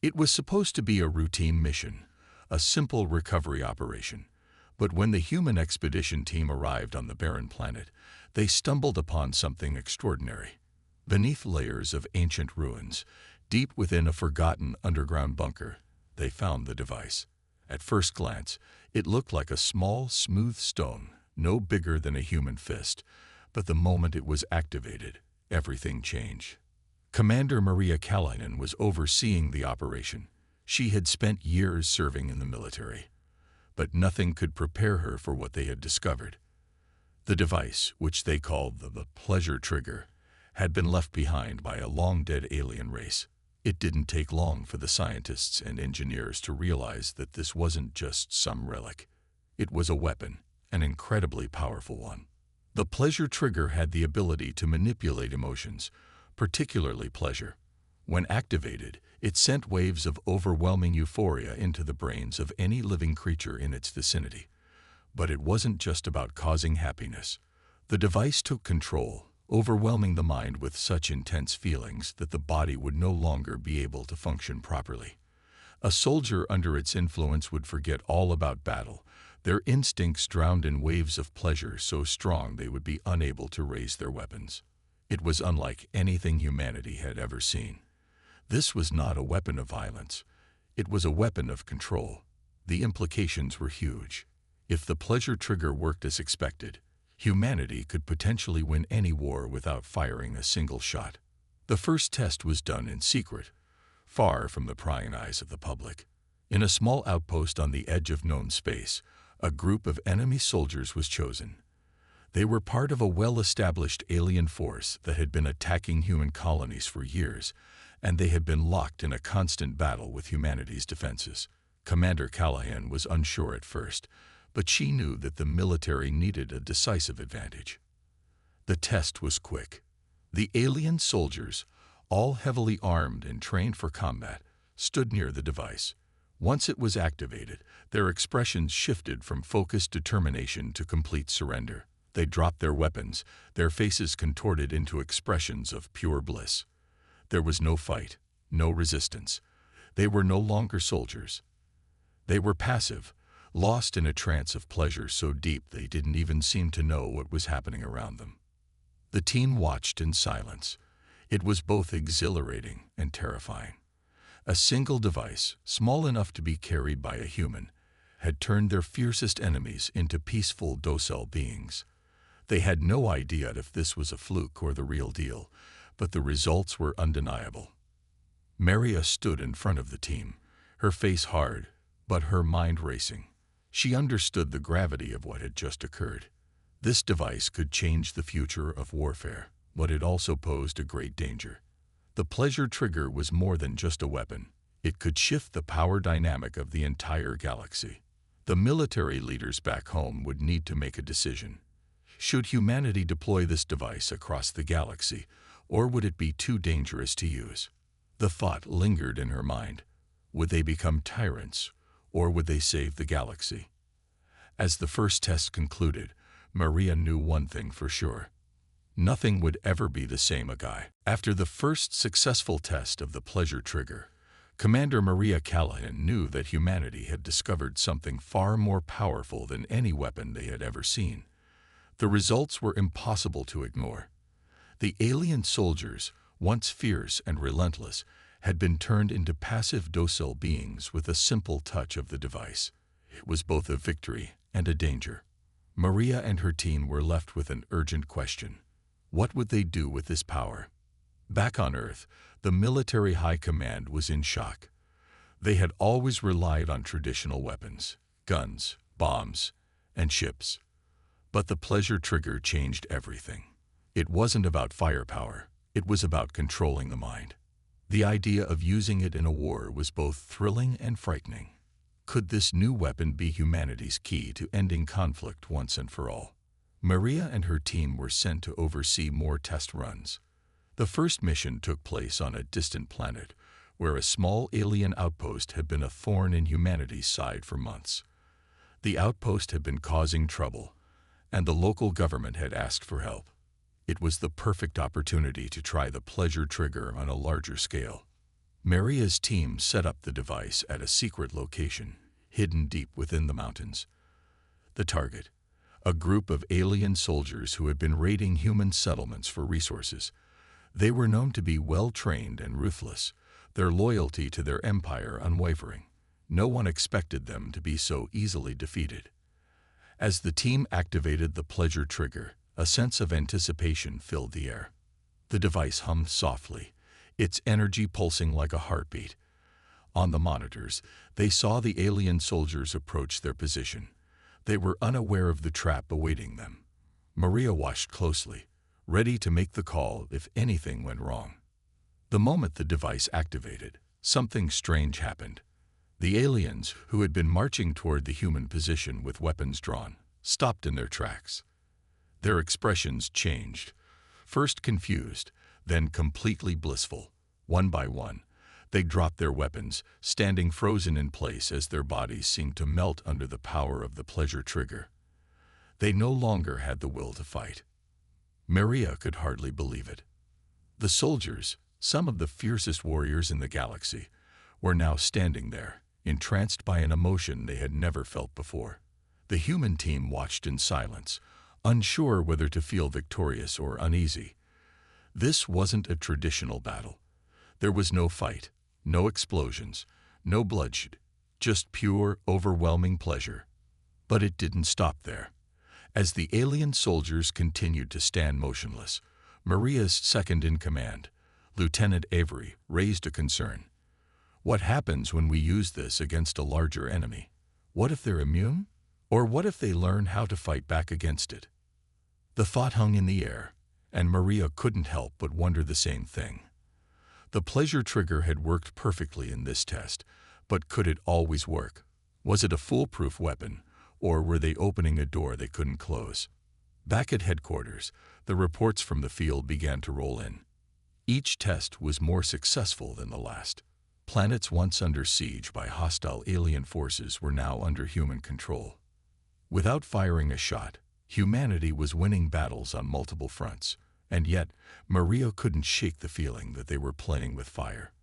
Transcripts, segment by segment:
It was supposed to be a routine mission, a simple recovery operation. But when the human expedition team arrived on the barren planet, they stumbled upon something extraordinary. Beneath layers of ancient ruins, deep within a forgotten underground bunker, they found the device. At first glance, it looked like a small, smooth stone, no bigger than a human fist. But the moment it was activated, everything changed. Commander Maria Callahan was overseeing the operation. She had spent years serving in the military, but nothing could prepare her for what they had discovered. The device, which they called the pleasure trigger, had been left behind by a long-dead alien race. It didn't take long for the scientists and engineers to realize that this wasn't just some relic. It was a weapon, an incredibly powerful one. The pleasure trigger had the ability to manipulate emotions, particularly pleasure. When activated, it sent waves of overwhelming euphoria into the brains of any living creature in its vicinity. But it wasn't just about causing happiness. The device took control, overwhelming the mind with such intense feelings that the body would no longer be able to function properly. A soldier under its influence would forget all about battle, their instincts drowned in waves of pleasure so strong they would be unable to raise their weapons. It was unlike anything humanity had ever seen. This was not a weapon of violence. It was a weapon of control. The implications were huge. If the pleasure trigger worked as expected, humanity could potentially win any war without firing a single shot. The first test was done in secret, far from the prying eyes of the public. In a small outpost on the edge of known space, a group of enemy soldiers was chosen. They were part of a well-established alien force that had been attacking human colonies for years, and they had been locked in a constant battle with humanity's defenses. Commander Callahan was unsure at first, but she knew that the military needed a decisive advantage. The test was quick. The alien soldiers, all heavily armed and trained for combat, stood near the device. Once it was activated, their expressions shifted from focused determination to complete surrender. They dropped their weapons, their faces contorted into expressions of pure bliss. There was no fight, no resistance. They were no longer soldiers. They were passive, lost in a trance of pleasure so deep they didn't even seem to know what was happening around them. The team watched in silence. It was both exhilarating and terrifying. A single device, small enough to be carried by a human, had turned their fiercest enemies into peaceful, docile beings. They had no idea if this was a fluke or the real deal, but the results were undeniable. Maria stood in front of the team, her face hard, but her mind racing. She understood the gravity of what had just occurred. This device could change the future of warfare, but it also posed a great danger. The pleasure trigger was more than just a weapon. It could shift the power dynamic of the entire galaxy. The military leaders back home would need to make a decision. Should humanity deploy this device across the galaxy, or would it be too dangerous to use? The thought lingered in her mind. Would they become tyrants, or would they save the galaxy? As the first test concluded, Maria knew one thing for sure. Nothing would ever be the same again. After the first successful test of the pleasure trigger, Commander Maria Callahan knew that humanity had discovered something far more powerful than any weapon they had ever seen. The results were impossible to ignore. The alien soldiers, once fierce and relentless, had been turned into passive, docile beings with a simple touch of the device. It was both a victory and a danger. Maria and her team were left with an urgent question. What would they do with this power? Back on Earth, the military high command was in shock. They had always relied on traditional weapons, guns, bombs, and ships. But the pleasure trigger changed everything. It wasn't about firepower, it was about controlling the mind. The idea of using it in a war was both thrilling and frightening. Could this new weapon be humanity's key to ending conflict once and for all? Maria and her team were sent to oversee more test runs. The first mission took place on a distant planet, where a small alien outpost had been a thorn in humanity's side for months. The outpost had been causing trouble, and the local government had asked for help. It was the perfect opportunity to try the pleasure trigger on a larger scale. Maria's team set up the device at a secret location, hidden deep within the mountains. The target, a group of alien soldiers who had been raiding human settlements for resources. They were known to be well-trained and ruthless, their loyalty to their empire unwavering. No one expected them to be so easily defeated. As the team activated the pleasure trigger, a sense of anticipation filled the air. The device hummed softly, its energy pulsing like a heartbeat. On the monitors, they saw the alien soldiers approach their position. They were unaware of the trap awaiting them. Maria watched closely, ready to make the call if anything went wrong. The moment the device activated, something strange happened. The aliens, who had been marching toward the human position with weapons drawn, stopped in their tracks. Their expressions changed, first confused, then completely blissful. One by one, they dropped their weapons, standing frozen in place as their bodies seemed to melt under the power of the pleasure trigger. They no longer had the will to fight. Maria could hardly believe it. The soldiers, some of the fiercest warriors in the galaxy, were now standing there, entranced by an emotion they had never felt before. The human team watched in silence, unsure whether to feel victorious or uneasy. This wasn't a traditional battle. There was no fight, no explosions, no bloodshed, just pure, overwhelming pleasure. But it didn't stop there. As the alien soldiers continued to stand motionless, Maria's second-in-command, Lieutenant Avery, raised a concern. What happens when we use this against a larger enemy? What if they're immune? Or what if they learn how to fight back against it? The thought hung in the air, and Maria couldn't help but wonder the same thing. The pleasure trigger had worked perfectly in this test, but could it always work? Was it a foolproof weapon, or were they opening a door they couldn't close? Back at headquarters, the reports from the field began to roll in. Each test was more successful than the last. Planets once under siege by hostile alien forces were now under human control. Without firing a shot, humanity was winning battles on multiple fronts, and yet Maria couldn't shake the feeling that they were playing with fire.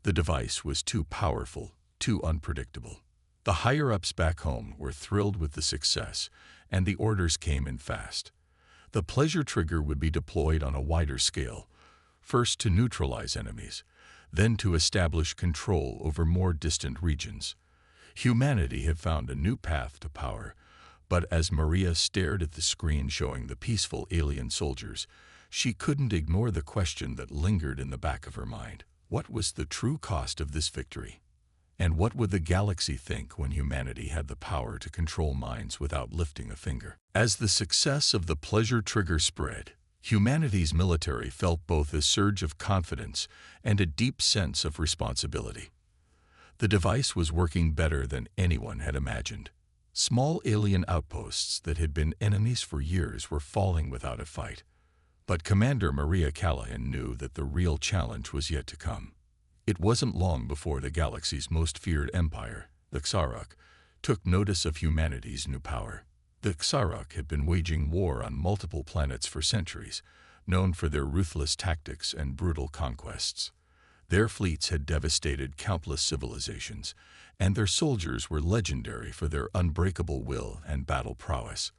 The device was too powerful, too unpredictable. The higher-ups back home were thrilled with the success, and the orders came in fast. The pleasure trigger would be deployed on a wider scale, first to neutralize enemies, then to establish control over more distant regions. Humanity had found a new path to power, but as Maria stared at the screen showing the peaceful alien soldiers, she couldn't ignore the question that lingered in the back of her mind. What was the true cost of this victory? And what would the galaxy think when humanity had the power to control minds without lifting a finger? As the success of the pleasure trigger spread, humanity's military felt both a surge of confidence and a deep sense of responsibility. The device was working better than anyone had imagined. Small alien outposts that had been enemies for years were falling without a fight. But Commander Maria Callahan knew that the real challenge was yet to come. It wasn't long before the galaxy's most feared empire, the Xarok, took notice of humanity's new power. The Xarok had been waging war on multiple planets for centuries, known for their ruthless tactics and brutal conquests. Their fleets had devastated countless civilizations, and their soldiers were legendary for their unbreakable will and battle prowess.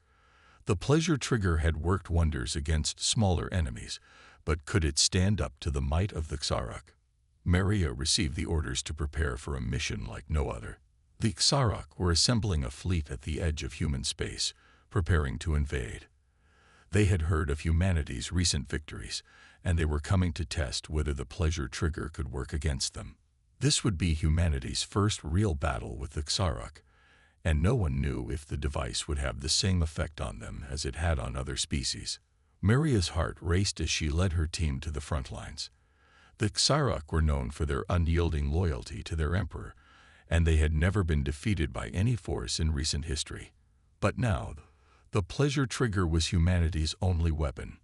The pleasure trigger had worked wonders against smaller enemies, but could it stand up to the might of the Xarok? Maria received the orders to prepare for a mission like no other. The Xarok were assembling a fleet at the edge of human space, preparing to invade. They had heard of humanity's recent victories, and they were coming to test whether the pleasure trigger could work against them. This would be humanity's first real battle with the Xarok, and no one knew if the device would have the same effect on them as it had on other species. Maria's heart raced as she led her team to the front lines. The Xarok were known for their unyielding loyalty to their emperor, and they had never been defeated by any force in recent history. But now, the pleasure trigger was humanity's only weapon.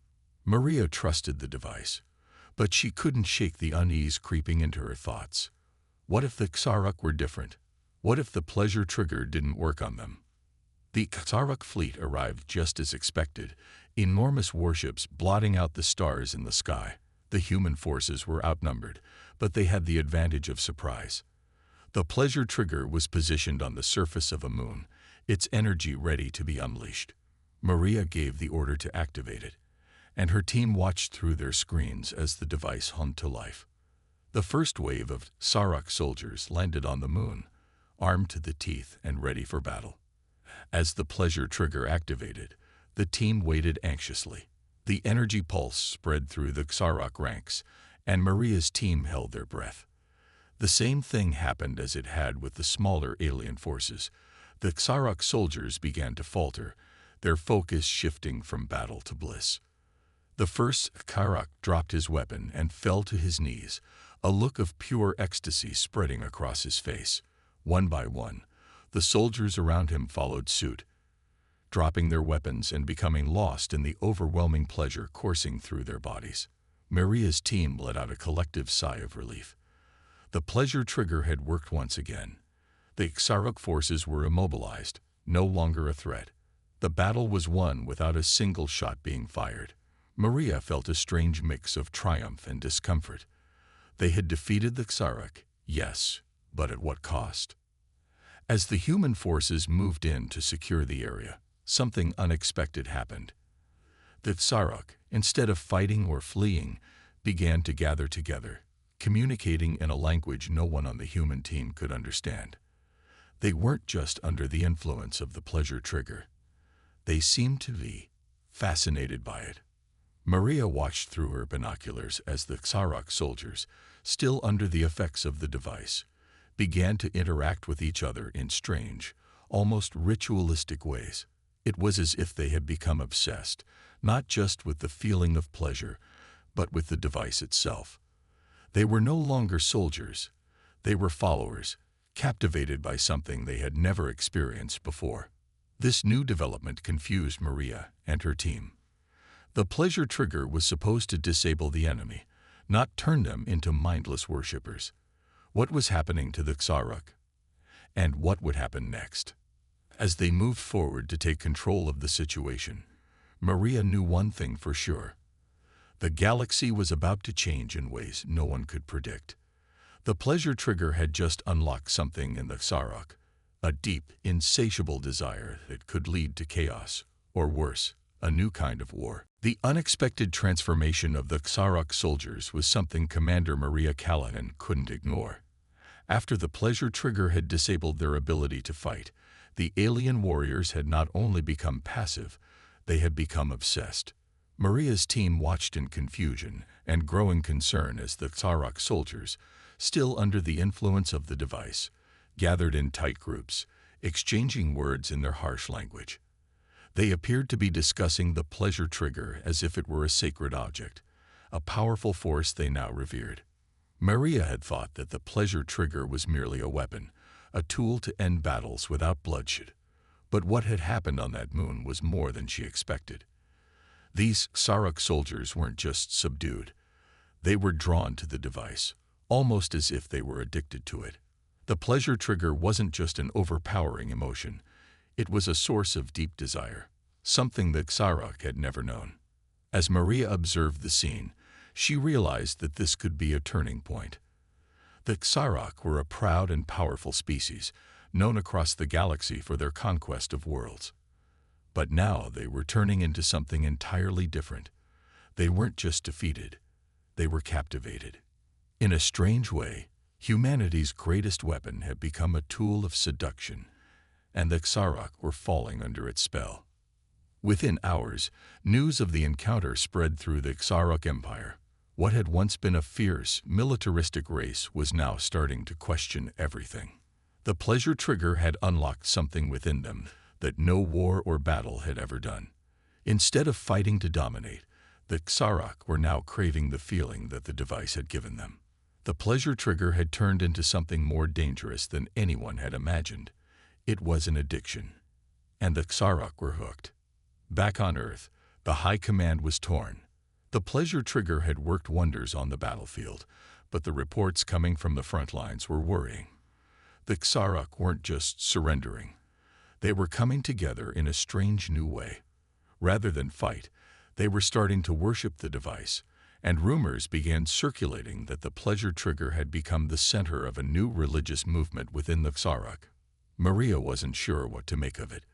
Maria trusted the device, but she couldn't shake the unease creeping into her thoughts. What if the Xarok were different? What if the pleasure trigger didn't work on them? The Xarok fleet arrived just as expected, enormous warships blotting out the stars in the sky. The human forces were outnumbered, but they had the advantage of surprise. The pleasure trigger was positioned on the surface of a moon, its energy ready to be unleashed. Maria gave the order to activate it, and her team watched through their screens as the device hummed to life. The first wave of Sarok soldiers landed on the moon, armed to the teeth and ready for battle. As the pleasure trigger activated, the team waited anxiously. The energy pulse spread through the Sarok ranks, and Maria's team held their breath. The same thing happened as it had with the smaller alien forces. The Sarok soldiers began to falter, their focus shifting from battle to bliss. The first Sarok dropped his weapon and fell to his knees, a look of pure ecstasy spreading across his face. One by one, the soldiers around him followed suit, dropping their weapons and becoming lost in the overwhelming pleasure coursing through their bodies. Maria's team let out a collective sigh of relief. The pleasure trigger had worked once again. The Sarok forces were immobilized, no longer a threat. The battle was won without a single shot being fired. Maria felt a strange mix of triumph and discomfort. They had defeated the Sarok, yes, but at what cost? As the human forces moved in to secure the area, something unexpected happened. The Sarok, instead of fighting or fleeing, began to gather together, communicating in a language no one on the human team could understand. They weren't just under the influence of the pleasure trigger. They seemed to be fascinated by it. Maria watched through her binoculars as the Sarok soldiers, still under the effects of the device, began to interact with each other in strange, almost ritualistic ways. It was as if they had become obsessed, not just with the feeling of pleasure, but with the device itself. They were no longer soldiers. They were followers, captivated by something they had never experienced before. This new development confused Maria and her team. The pleasure trigger was supposed to disable the enemy, not turn them into mindless worshippers. What was happening to the Sarok? And what would happen next? As they moved forward to take control of the situation, Maria knew one thing for sure. The galaxy was about to change in ways no one could predict. The pleasure trigger had just unlocked something in the Sarok, a deep, insatiable desire that could lead to chaos, or worse, a new kind of war. The unexpected transformation of the Sarok soldiers was something Commander Maria Callahan couldn't ignore. After the pleasure trigger had disabled their ability to fight, the alien warriors had not only become passive, they had become obsessed. Maria's team watched in confusion and growing concern as the Sarok soldiers, still under the influence of the device, gathered in tight groups, exchanging words in their harsh language. They appeared to be discussing the pleasure trigger as if it were a sacred object, a powerful force they now revered. Maria had thought that the pleasure trigger was merely a weapon, a tool to end battles without bloodshed. But what had happened on that moon was more than she expected. These Sarok soldiers weren't just subdued. They were drawn to the device, almost as if they were addicted to it. The pleasure trigger wasn't just an overpowering emotion. It was a source of deep desire, something that Sarok had never known. As Maria observed the scene, she realized that this could be a turning point. The Sarok were a proud and powerful species, known across the galaxy for their conquest of worlds. But now they were turning into something entirely different. They weren't just defeated, they were captivated. In a strange way, humanity's greatest weapon had become a tool of seduction, and the Sarok were falling under its spell. Within hours, news of the encounter spread through the Sarok Empire. What had once been a fierce, militaristic race was now starting to question everything. The pleasure trigger had unlocked something within them that no war or battle had ever done. Instead of fighting to dominate, the Sarok were now craving the feeling that the device had given them. The pleasure trigger had turned into something more dangerous than anyone had imagined. It was an addiction, and the Sarok were hooked. Back on Earth, the High Command was torn. The pleasure trigger had worked wonders on the battlefield, but the reports coming from the front lines were worrying. The Sarok weren't just surrendering. They were coming together in a strange new way. Rather than fight, they were starting to worship the device, and rumors began circulating that the pleasure trigger had become the center of a new religious movement within the Xarok. Maria wasn't sure what to make of it.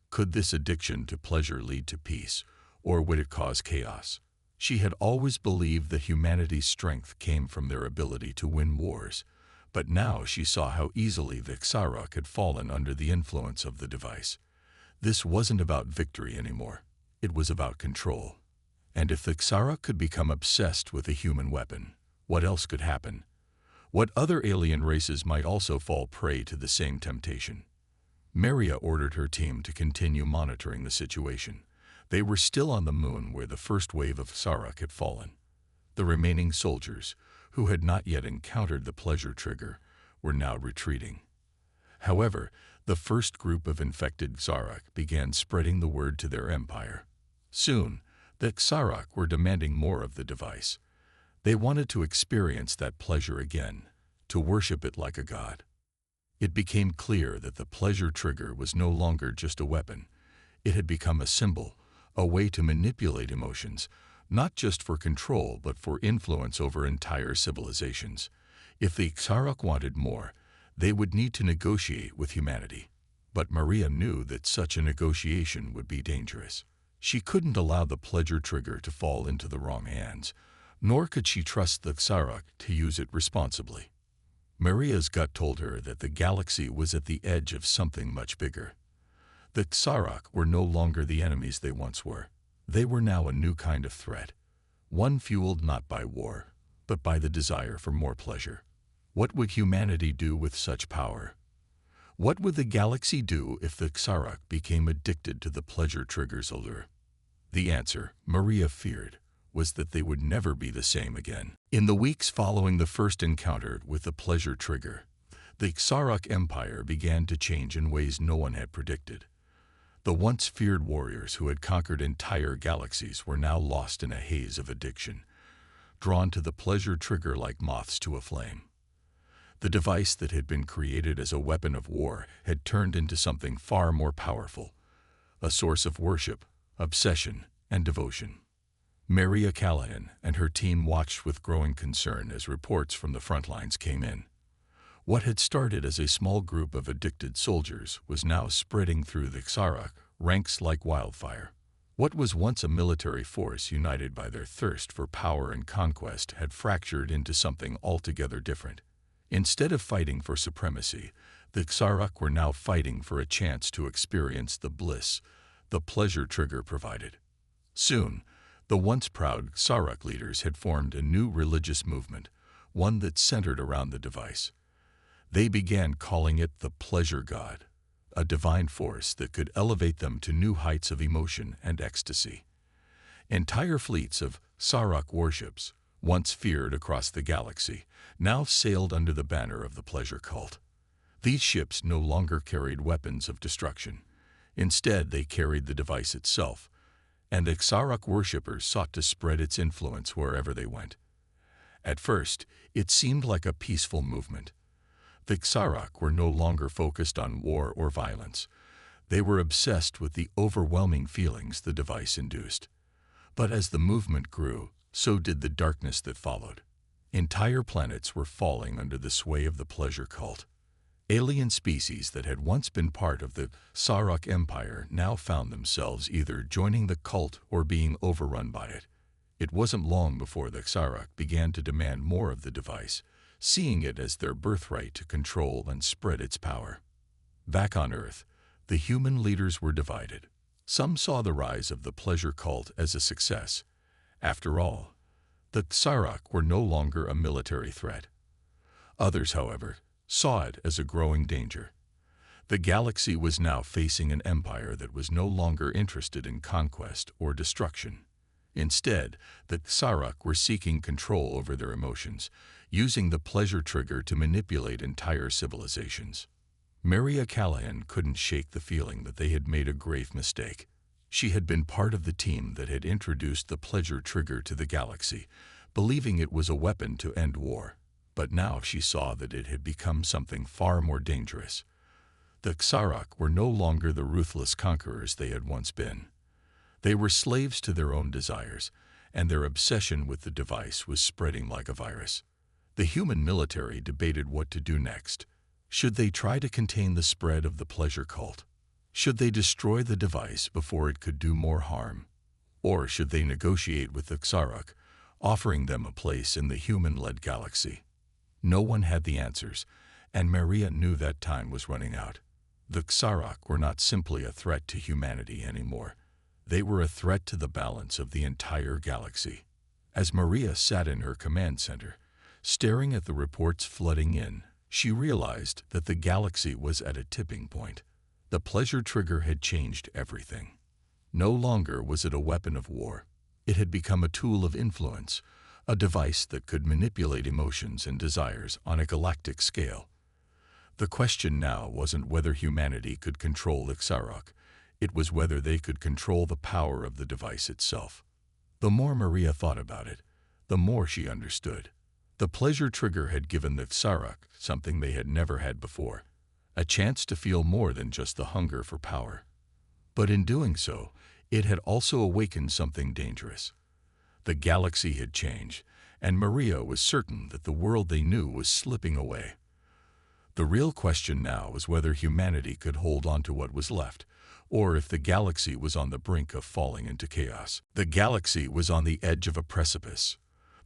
Could this addiction to pleasure lead to peace, or would it cause chaos? She had always believed that humanity's strength came from their ability to win wars, but now she saw how easily the Xarok had fallen under the influence of the device. This wasn't about victory anymore. It was about control. And if the Xarok could become obsessed with a human weapon, what else could happen? What other alien races might also fall prey to the same temptation? Maria ordered her team to continue monitoring the situation. They were still on the moon where the first wave of Xarok had fallen. The remaining soldiers, who had not yet encountered the pleasure trigger, were now retreating. However, the first group of infected Xarok began spreading the word to their empire. Soon, the Xarok were demanding more of the device. They wanted to experience that pleasure again, to worship it like a god. It became clear that the pleasure trigger was no longer just a weapon. It had become a symbol, a way to manipulate emotions, not just for control but for influence over entire civilizations. If the Xarok wanted more, they would need to negotiate with humanity. But Maria knew that such a negotiation would be dangerous. She couldn't allow the pleasure trigger to fall into the wrong hands, nor could she trust the Xarok to use it responsibly. Maria's gut told her that the galaxy was at the edge of something much bigger. The Xarok were no longer the enemies they once were. They were now a new kind of threat, one fueled not by war, but by the desire for more pleasure. What would humanity do with such power? What would the galaxy do if the Xarok became addicted to the pleasure trigger's allure? The answer, Maria feared, was that they would never be the same again. In the weeks following the first encounter with the pleasure trigger, the Xarok Empire began to change in ways no one had predicted. The once feared warriors who had conquered entire galaxies were now lost in a haze of addiction, drawn to the pleasure trigger like moths to a flame. The device that had been created as a weapon of war had turned into something far more powerful, a source of worship, obsession, and devotion. Maria Callahan and her team watched with growing concern as reports from the front lines came in. What had started as a small group of addicted soldiers was now spreading through the Xarok ranks like wildfire. What was once a military force united by their thirst for power and conquest had fractured into something altogether different. Instead of fighting for supremacy, the Xarok were now fighting for a chance to experience the bliss the pleasure trigger provided. Soon, the once proud Xarok leaders had formed a new religious movement, one that centered around the device. They began calling it the Pleasure God, a divine force that could elevate them to new heights of emotion and ecstasy. Entire fleets of Xarok warships, once feared across the galaxy, now sailed under the banner of the pleasure cult. These ships no longer carried weapons of destruction. Instead, they carried the device itself, and the Xarok worshippers sought to spread its influence wherever they went. At first, it seemed like a peaceful movement. The Xarok were no longer focused on war or violence. They were obsessed with the overwhelming feelings the device induced. But as the movement grew, so did the darkness that followed. Entire planets were falling under the sway of the pleasure cult. Alien species that had once been part of the Xarok Empire now found themselves either joining the cult or being overrun by it. It wasn't long before the Xarok began to demand more of the device, seeing it as their birthright to control and spread its power. Back on Earth, the human leaders were divided. Some saw the rise of the pleasure cult as a success. After all, the Xarok were no longer a military threat. Others, however, saw it as a growing danger. The galaxy was now facing an empire that was no longer interested in conquest or destruction. Instead, the Xarok were seeking control over their emotions, using the pleasure trigger to manipulate entire civilizations. Maria Callahan couldn't shake the feeling that they had made a grave mistake. She had been part of the team that had introduced the pleasure trigger to the galaxy, believing it was a weapon to end war. But now she saw that it had become something far more dangerous. The Xarok were no longer the ruthless conquerors they had once been. They were slaves to their own desires, and their obsession with the device was spreading like a virus. The human military debated what to do next. Should they try to contain the spread of the pleasure cult? Should they destroy the device before it could do more harm? Or should they negotiate with the Xarok, offering them a place in the human-led galaxy? No one had the answers, and Maria knew that time was running out. The Xarok were not simply a threat to humanity anymore. They were a threat to the balance of the entire galaxy. As Maria sat in her command center, staring at the reports flooding in, she realized that the galaxy was at a tipping point. The pleasure trigger had changed everything. No longer was it a weapon of war. It had become a tool of influence, a device that could manipulate emotions and desires on a galactic scale. The question now wasn't whether humanity could control the Xarok. It was whether they could control the power of the device itself. The more Maria thought about it, the more she understood. The pleasure trigger had given the Xarok something they had never had before, a chance to feel more than just the hunger for power. But in doing so, it had also awakened something dangerous. The galaxy had changed, and Maria was certain that the world they knew was slipping away. The real question now was whether humanity could hold on to what was left, or if the galaxy was on the brink of falling into chaos. The galaxy was on the edge of a precipice.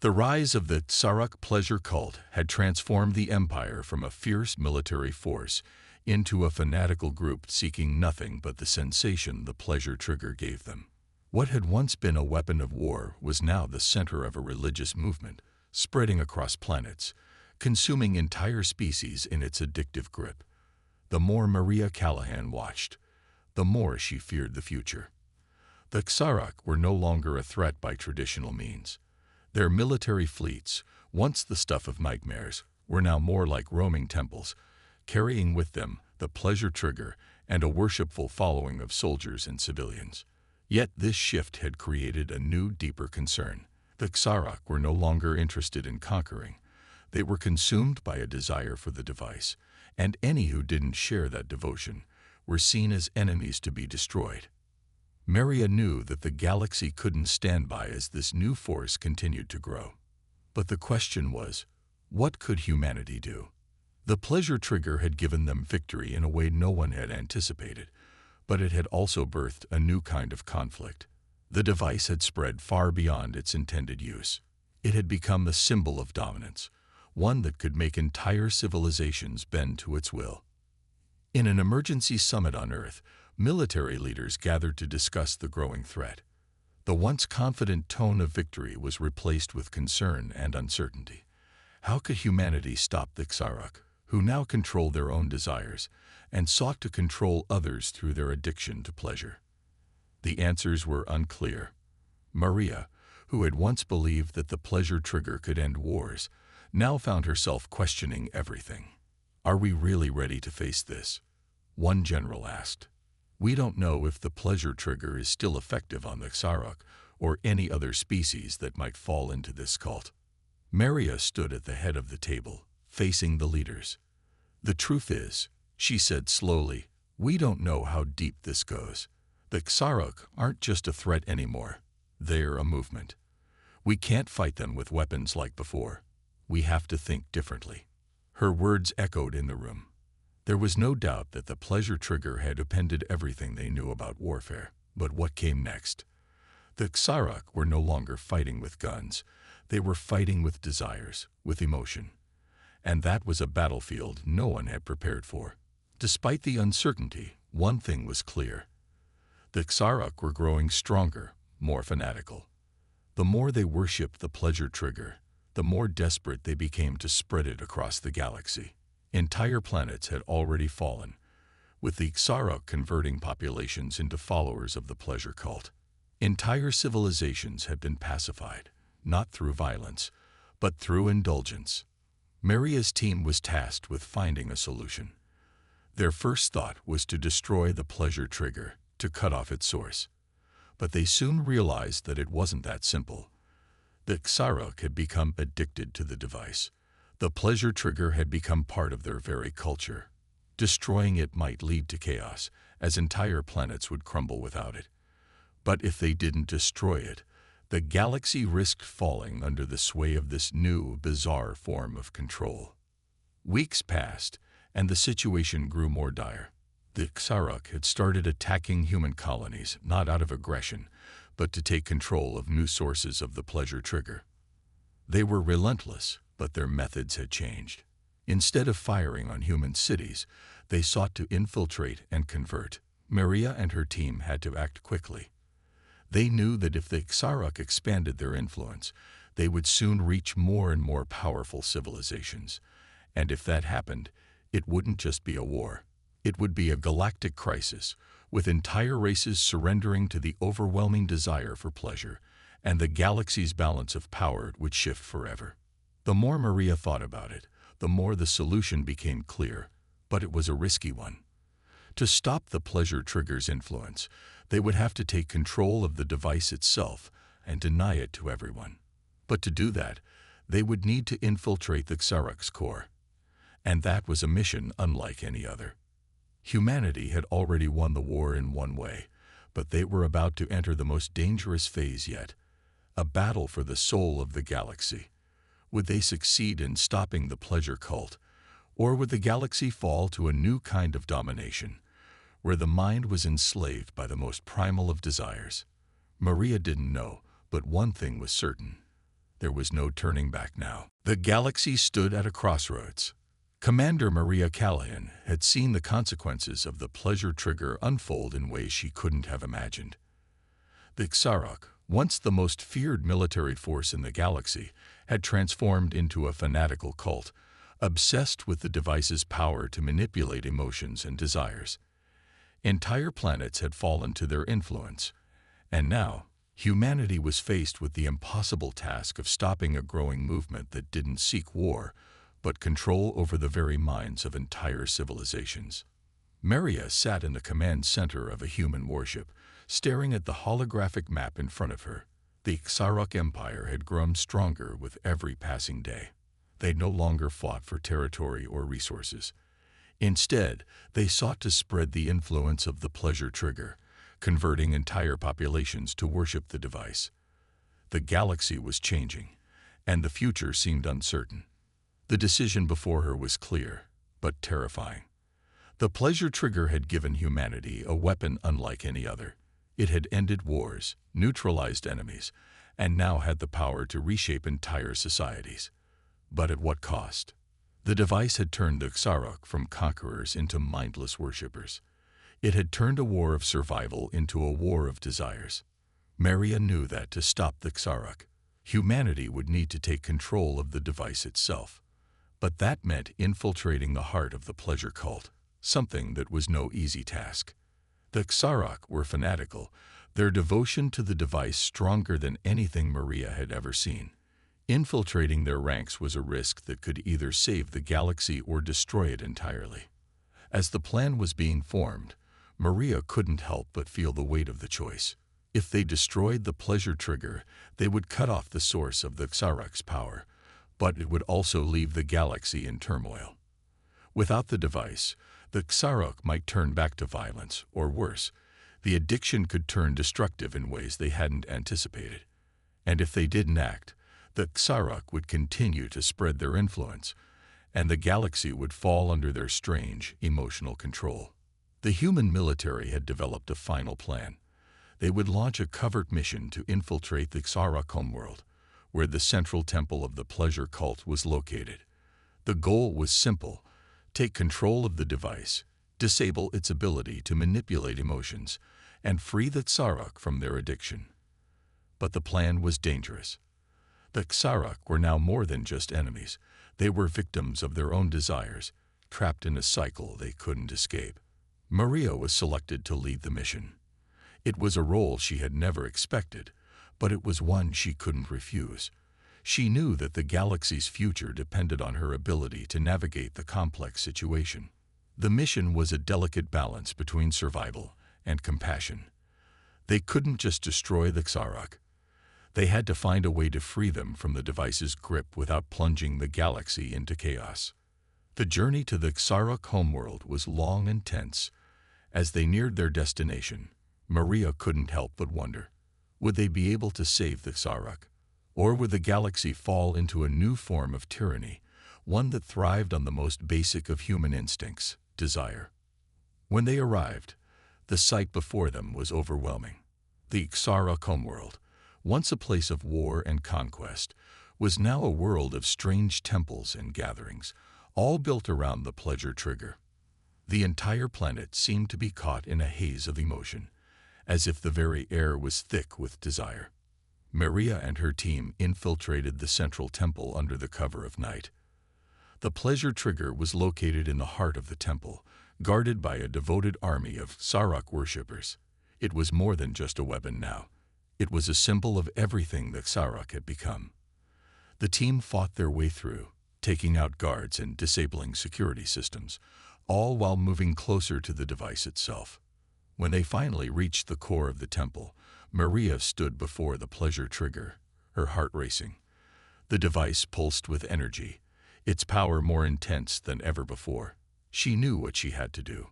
The rise of the Xarok pleasure cult had transformed the Empire from a fierce military force into a fanatical group seeking nothing but the sensation the pleasure trigger gave them. What had once been a weapon of war was now the center of a religious movement, spreading across planets, consuming entire species in its addictive grip. The more Maria Callahan watched, the more she feared the future. The Xarok were no longer a threat by traditional means. Their military fleets, once the stuff of nightmares, were now more like roaming temples, carrying with them the pleasure trigger and a worshipful following of soldiers and civilians. Yet this shift had created a new, deeper concern. The Xarok were no longer interested in conquering. They were consumed by a desire for the device, and any who didn't share that devotion were seen as enemies to be destroyed. Maria knew that the galaxy couldn't stand by as this new force continued to grow. But the question was, what could humanity do? The pleasure trigger had given them victory in a way no one had anticipated, but it had also birthed a new kind of conflict. The device had spread far beyond its intended use. It had become a symbol of dominance, one that could make entire civilizations bend to its will. In an emergency summit on Earth, military leaders gathered to discuss the growing threat. The once confident tone of victory was replaced with concern and uncertainty. How could humanity stop the Xarok, who now controlled their own desires and sought to control others through their addiction to pleasure? The answers were unclear. Maria, who had once believed that the pleasure trigger could end wars, now found herself questioning everything. Are we really ready to face this? One general asked. We don't know if the pleasure trigger is still effective on the Xarok or any other species that might fall into this cult. Maria stood at the head of the table, facing the leaders. The truth is, she said slowly, we don't know how deep this goes. The Xarok aren't just a threat anymore. They're a movement. We can't fight them with weapons like before. We have to think differently. Her words echoed in the room. There was no doubt that the pleasure trigger had upended everything they knew about warfare. But what came next? The Xarok were no longer fighting with guns. They were fighting with desires, with emotion. And that was a battlefield no one had prepared for. Despite the uncertainty, one thing was clear. The Xarok were growing stronger, more fanatical. The more they worshipped the pleasure trigger, the more desperate they became to spread it across the galaxy. Entire planets had already fallen, with the Xarok converting populations into followers of the pleasure cult. Entire civilizations had been pacified, not through violence, but through indulgence. Maria's team was tasked with finding a solution. Their first thought was to destroy the pleasure trigger, to cut off its source. But they soon realized that it wasn't that simple. The Xarok had become addicted to the device. The pleasure trigger had become part of their very culture. Destroying it might lead to chaos, as entire planets would crumble without it. But if they didn't destroy it, The galaxy risked falling under the sway of this new, bizarre form of control. Weeks passed, and the situation grew more dire. The Xarok had started attacking human colonies, not out of aggression, but to take control of new sources of the pleasure trigger. They were relentless, but their methods had changed. Instead of firing on human cities, they sought to infiltrate and convert. Maria and her team had to act quickly. They knew that if the Xarok expanded their influence, they would soon reach more and more powerful civilizations. And if that happened, it wouldn't just be a war. It would be a galactic crisis, with entire races surrendering to the overwhelming desire for pleasure, and the galaxy's balance of power would shift forever. The more Maria thought about it, the more the solution became clear, but it was a risky one. To stop the pleasure trigger's influence, they would have to take control of the device itself and deny it to everyone. But to do that, they would need to infiltrate the Xarok's core. And that was a mission unlike any other. Humanity had already won the war in one way, but they were about to enter the most dangerous phase yet, a battle for the soul of the galaxy. Would they succeed in stopping the pleasure cult, or would the galaxy fall to a new kind of domination, where the mind was enslaved by the most primal of desires? Maria didn't know, but one thing was certain. There was no turning back now. The galaxy stood at a crossroads. Commander Maria Callahan had seen the consequences of the pleasure trigger unfold in ways she couldn't have imagined. The Xarok, once the most feared military force in the galaxy, had transformed into a fanatical cult, obsessed with the device's power to manipulate emotions and desires. Entire planets had fallen to their influence, and now humanity was faced with the impossible task of stopping a growing movement that didn't seek war, but control over the very minds of entire civilizations. Maria sat in the command center of a human warship, staring at the holographic map in front of her. The Xarok Empire had grown stronger with every passing day. They no longer fought for territory or resources. Instead, they sought to spread the influence of the pleasure trigger, converting entire populations to worship the device. The galaxy was changing, and the future seemed uncertain. The decision before her was clear, but terrifying. The pleasure trigger had given humanity a weapon unlike any other. It had ended wars, neutralized enemies, and now had the power to reshape entire societies. But at what cost? The device had turned the Xarok from conquerors into mindless worshippers. It had turned a war of survival into a war of desires. Maria knew that to stop the Xarok, humanity would need to take control of the device itself. But that meant infiltrating the heart of the pleasure cult, something that was no easy task. The Xarok were fanatical, their devotion to the device stronger than anything Maria had ever seen. Infiltrating their ranks was a risk that could either save the galaxy or destroy it entirely. As the plan was being formed, Maria couldn't help but feel the weight of the choice. If they destroyed the pleasure trigger, they would cut off the source of the Xarok's power, but it would also leave the galaxy in turmoil. Without the device, the Xarok might turn back to violence, or worse, the addiction could turn destructive in ways they hadn't anticipated. And if they didn't act, the Xarok would continue to spread their influence, and the galaxy would fall under their strange, emotional control. The human military had developed a final plan. They would launch a covert mission to infiltrate the Xarok homeworld, where the central temple of the pleasure cult was located. The goal was simple: take control of the device, disable its ability to manipulate emotions, and free the Xarok from their addiction. But the plan was dangerous. The Xarok were now more than just enemies. They were victims of their own desires, trapped in a cycle they couldn't escape. Maria was selected to lead the mission. It was a role she had never expected, but it was one she couldn't refuse. She knew that the galaxy's future depended on her ability to navigate the complex situation. The mission was a delicate balance between survival and compassion. They couldn't just destroy the Xarok. They had to find a way to free them from the device's grip without plunging the galaxy into chaos. The journey to the Xarok homeworld was long and tense. As they neared their destination, Maria couldn't help but wonder, Would they be able to save the Xarok? Or would the galaxy fall into a new form of tyranny, one that thrived on the most basic of human instincts, desire? When they arrived, the sight before them was overwhelming. The Xarok homeworld, once a place of war and conquest, was now a world of strange temples and gatherings, all built around the pleasure trigger. The entire planet seemed to be caught in a haze of emotion, as if the very air was thick with desire. Maria and her team infiltrated the central temple under the cover of night. The pleasure trigger was located in the heart of the temple, guarded by a devoted army of Xarok worshippers. It was more than just a weapon now. It was a symbol of everything that Xarok had become. The team fought their way through, taking out guards and disabling security systems, all while moving closer to the device itself. When they finally reached the core of the temple, Maria stood before the pleasure trigger, her heart racing. The device pulsed with energy, its power more intense than ever before. She knew what she had to do.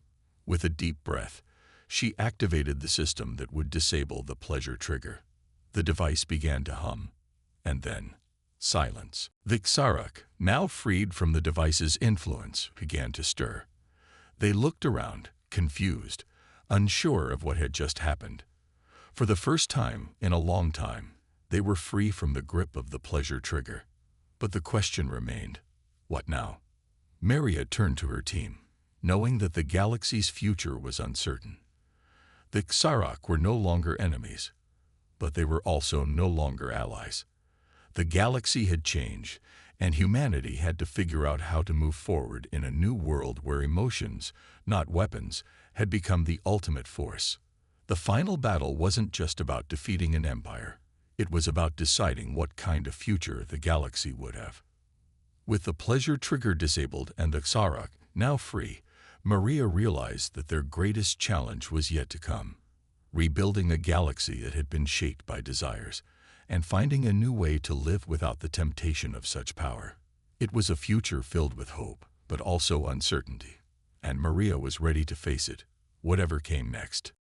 With a deep breath, she activated the system that would disable the pleasure trigger. The device began to hum, and then silence. The Xarok, now freed from the device's influence, began to stir. They looked around, confused, unsure of what had just happened. For the first time in a long time, they were free from the grip of the pleasure trigger. But the question remained, what now? Maria turned to her team, knowing that the galaxy's future was uncertain. The Xarok were no longer enemies, but they were also no longer allies. The galaxy had changed, and humanity had to figure out how to move forward in a new world where emotions, not weapons, had become the ultimate force. The final battle wasn't just about defeating an empire. It was about deciding what kind of future the galaxy would have. With the pleasure trigger disabled and the Xarok now free, Maria realized that their greatest challenge was yet to come. Rebuilding a galaxy that had been shaped by desires, and finding a new way to live without the temptation of such power. It was a future filled with hope, but also uncertainty, and Maria was ready to face it, whatever came next.